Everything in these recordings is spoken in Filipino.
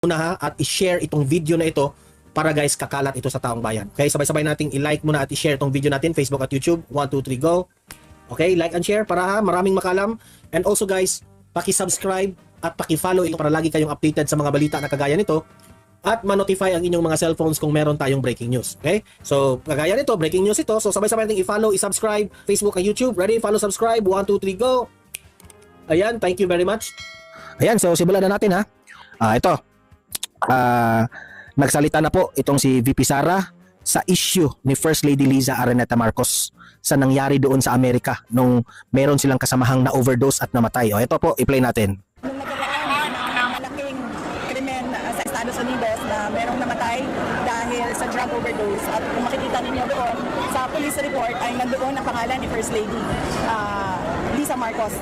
muna ha, at i-share itong video na ito para guys kakalat ito sa taong bayan. Okay, sabay-sabay nating i-like muna at i-share itong video natin, Facebook at YouTube. 1, 2, 3, go. Okay, like and share para ha, maraming makalam. And also guys, paki-subscribe at paki-follow ito para lagi kayong updated sa mga balita na kagaya nito at ma-notify ang inyong mga cellphones kung meron tayong breaking news. Okay? So, kagaya nito, breaking news ito. So, sabay-sabay nating i-follow, i-subscribe, Facebook at YouTube. Ready? Follow, subscribe. 1, 2, 3, go. Ayan, thank you very much. Ayan, so simulan na natin ha. Ito. Nagsalita na po itong si VP Sara sa issue ni First Lady Liza Araneta Marcos sa nangyari doon sa Amerika nung meron silang kasamahang na overdose at namatay. O ito po, i-play natin. Nung nagkaroon ng malaking krimen sa Estados Unidos na merong namatay dahil sa drug overdose, at kung makikita ninyo doon sa police report ay nandoon ang pangalan ni First Lady Liza Marcos.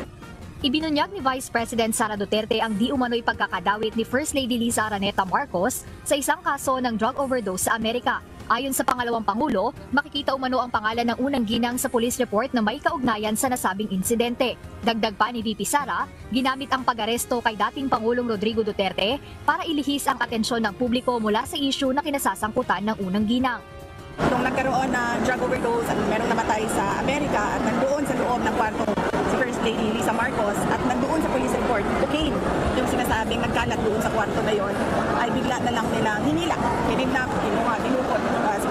Ibinunyag ni Vice President Sara Duterte ang di umano'y pagkakadawit ni First Lady Liza Araneta Marcos sa isang kaso ng drug overdose sa Amerika. Ayon sa pangalawang Pangulo, makikita umano ang pangalan ng unang ginang sa police report na may kaugnayan sa nasabing insidente. Dagdag pa ni VP Sara, ginamit ang pag-aresto kay dating Pangulong Rodrigo Duterte para ilihis ang atensyon ng publiko mula sa issue na kinasasangkutan ng unang ginang. Nung nagkaroon na drug overdose at merong namatay sa Amerika at nandoon sa loob ng kwarto si First Lady Liza Marcos at nandoon sa police report, cocaine, yung sinasabing nagkalat doon sa kwarto na yon, ay bigla na lang nilang hinila, kinidnap, kinuha, dinukot si